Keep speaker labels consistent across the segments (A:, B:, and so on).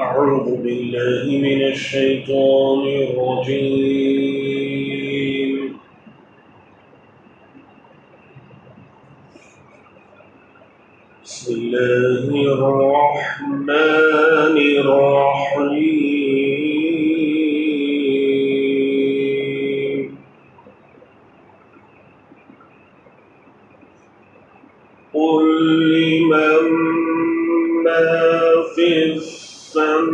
A: أعوذ بالله من الشيطان الرجيم. بسم الله الرحمن الرحيم. قل لمن ما في السماوات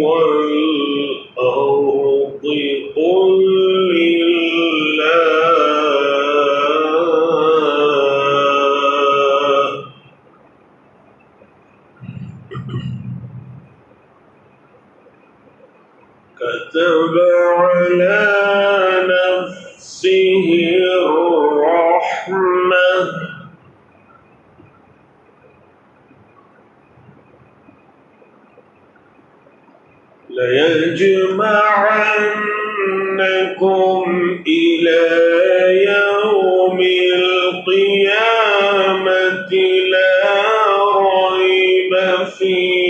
A: والأرض قل لله كتب على نفسه الرحمة ليجمعنكم إلى يوم القيامة لا ريب فيه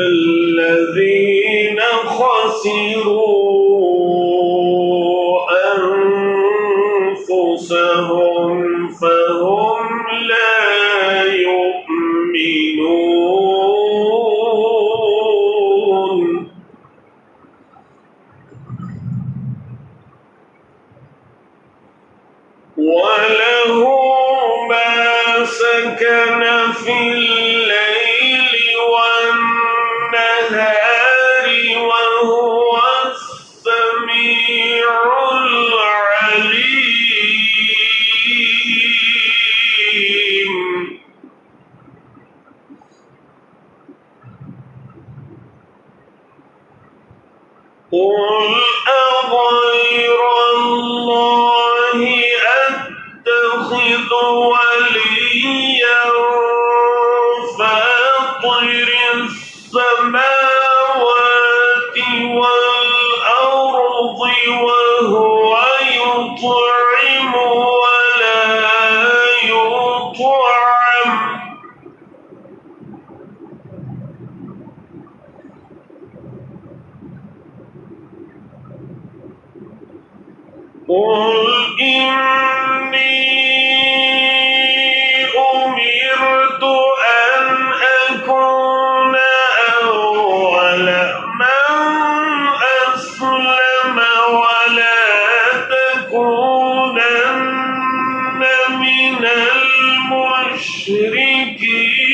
A: الذين خسروا أنفسهم فهم لا يؤمنون وله ما سكن في الليل والنهار وهو السميع العليم. قل أغير الله أتخذ وليا فاطر السماوات والأرض وهو يطعم ولا يطعم قل إني أمرت أن أكون أول من أسلم ولا تكونن من المشركين.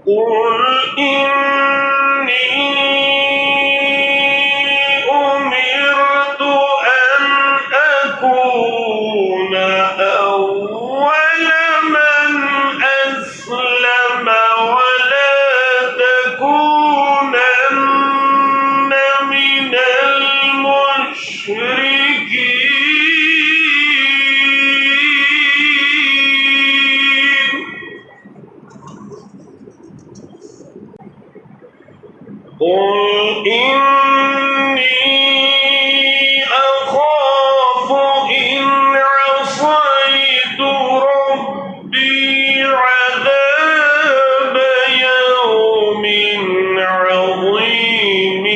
A: قل إني أمرت أن أكون أول من أسلم ولا تكونن من المشركين. قل إني أخاف إن عصيت ربي عذاب يوم عظيم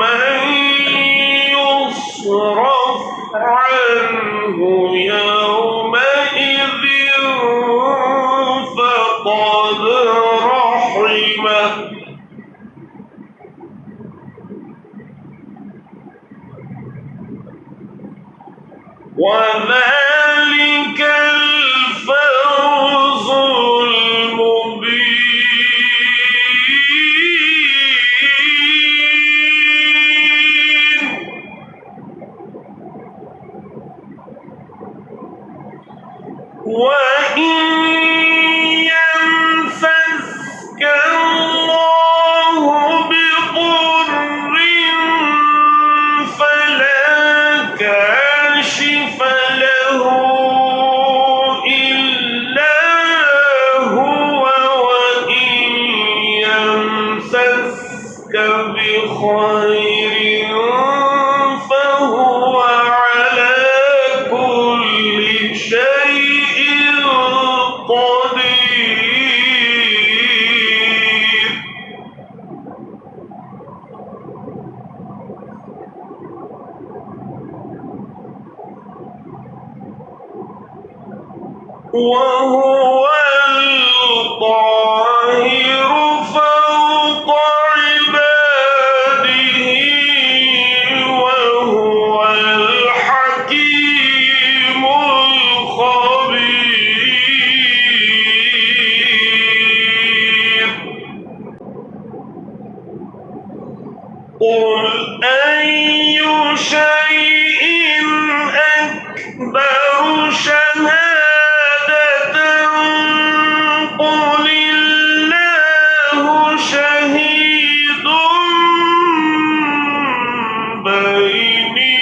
A: من يصرف عنه يومئذ فقد رحمه وذلك الفوز المبين. وإن يمسسك الله بضر فلا وهو القاهر فوق عباده وهو الحكيم الخبير. قل أي شيء أكبر شهادة قل الله شهيد بيني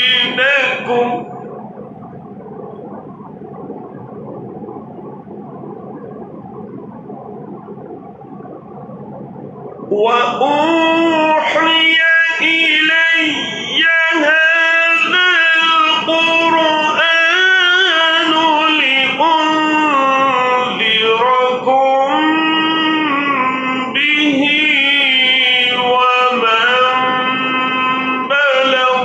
A: وبينكم وأوحي إلي هذا القرآن لأنذركم به ومن بلغ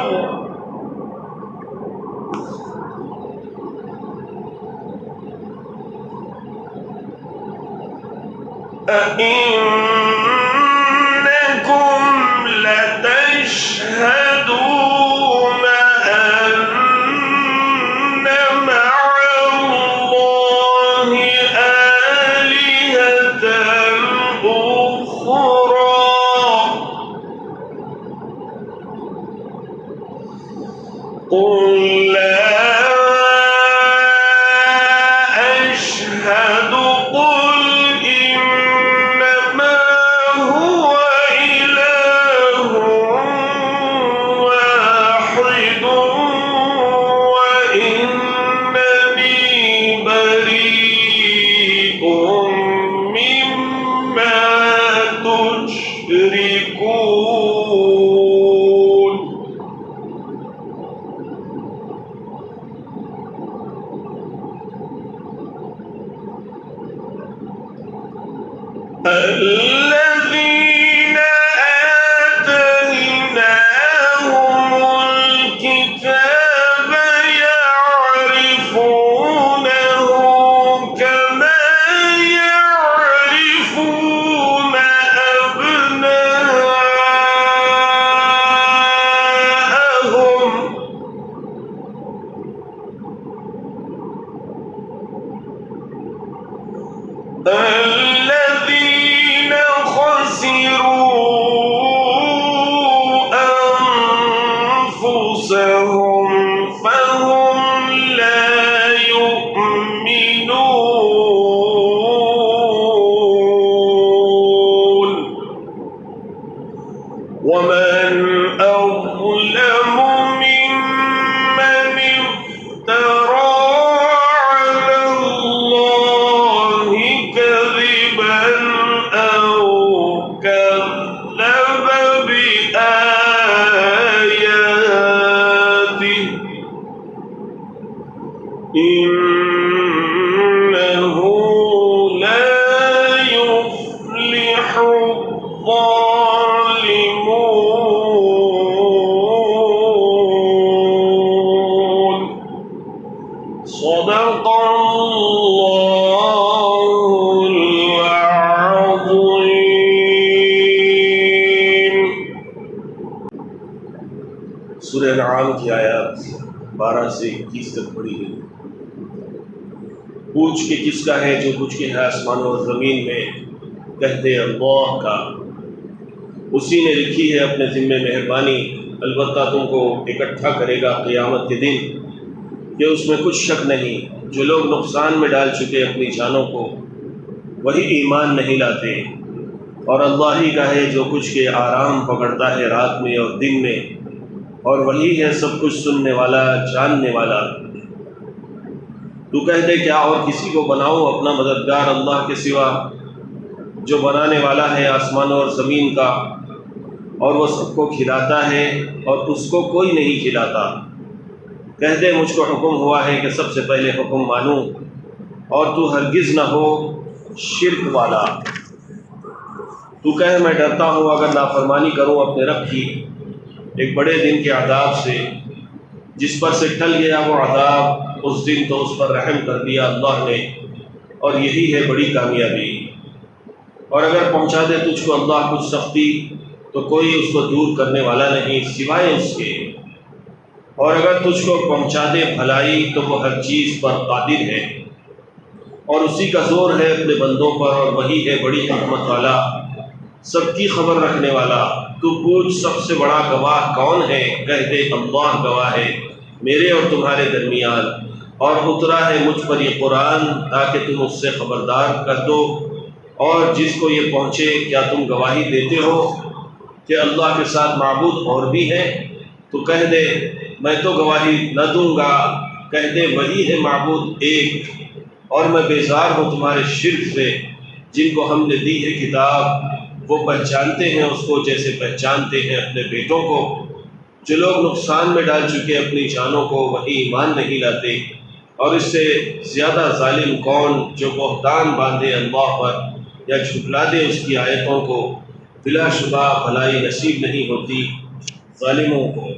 A: أئنكم لتشهدون أن مع الله آلهة أخرى قل لا أشهد قل إنما هو إله واحد وإنني بريء مما تشركون. الذين آتيناهم الكتاب يعرفونه كما يعرفون أبناءهم الذين خسروا أنفسهم فهم لا يؤمنون. ومن أظلم ممن افترى على الله كذبا أو كذب بآياته إنه لا يفلح الظالمون. صدق الله العظيم. सूरह अनआम की आयत 12 से 21 तक पढ़ी गई। पूछ के किसका है जो कुछ के है आसमानों और ज़मीन में, कहते अल्लाह का, उसी ने लिखी है अपने ज़िम्मे मेहरबानी, अलबत्ता तुमको इकट्ठा करेगा क़यामत के दिन कि उसमें कुछ शक नहीं। जो लोग नुकसान में डाल चुके अपनी जानों को वही ईमान नहीं लाते, और अल्लाह ही का है जो कुछ के आराम पकड़ता है रात में और दिन में, और वही है सब कुछ सुनने वाला जानने वाला। तू कह दे क्या और किसी को बनाऊं अपना मददगार अल्लाह के सिवा, जो बनाने वाला है आसमानों और ज़मीन का, और वो सबको खिलाता है और उसको कोई नहीं खिलाता। कह दे मुझको हुक्म हुआ है कि सबसे पहले हुक्म मानूं, और तू हरगिज़ न हो शिर्क वाला। तू कह मैं डरता हूँ अगर नाफरमानी करूँ अपने रब की एक बड़े दिन के आदाब से, جس پر سے ٹل گیا وہ عذاب اس دن تو اس پر رحم کر دیا اللہ نے، اور یہی ہے بڑی کامیابی۔ اور اگر پہنچا دے تجھ کو اللہ کچھ سختی تو کوئی اس کو دور کرنے والا نہیں سوائے اس کے، اور اگر تجھ کو پہنچا دے بھلائی تو وہ ہر چیز پر قادر ہے، اور اسی کا زور ہے اپنے بندوں پر، اور وہی ہے بڑی حکمت والا، سب کی خبر رکھنے والا۔ تو پوچھ سب سے بڑا گواہ کون ہے؟ کہہ دے اللہ گواہ ہے میرے اور تمہارے درمیان، اور اترا ہے مجھ پر یہ قرآن تاکہ تم اس سے خبردار کر دو، اور جس کو یہ پہنچے کیا تم گواہی دیتے ہو کہ اللہ کے ساتھ معبود اور بھی ہیں؟ تو کہہ دے میں تو گواہی نہ دوں گا، کہہ دے وہی ہے معبود ایک، اور میں بیزار ہوں تمہارے شرک سے۔ جن کو ہم نے دی ہے کتاب وہ پہچانتے ہیں اس کو جیسے پہچانتے ہیں اپنے بیٹوں کو۔ جو لوگ نقصان میں ڈال چکے اپنی جانوں کو وہی ایمان نہیں لاتے، اور اس سے زیادہ ظالم کون جو بہتان باندھے اللہ پر یا جھٹلا دے اس کی آیتوں کو۔ بلا شبہ بھلائی نصیب نہیں ہوتی ظالموں کو۔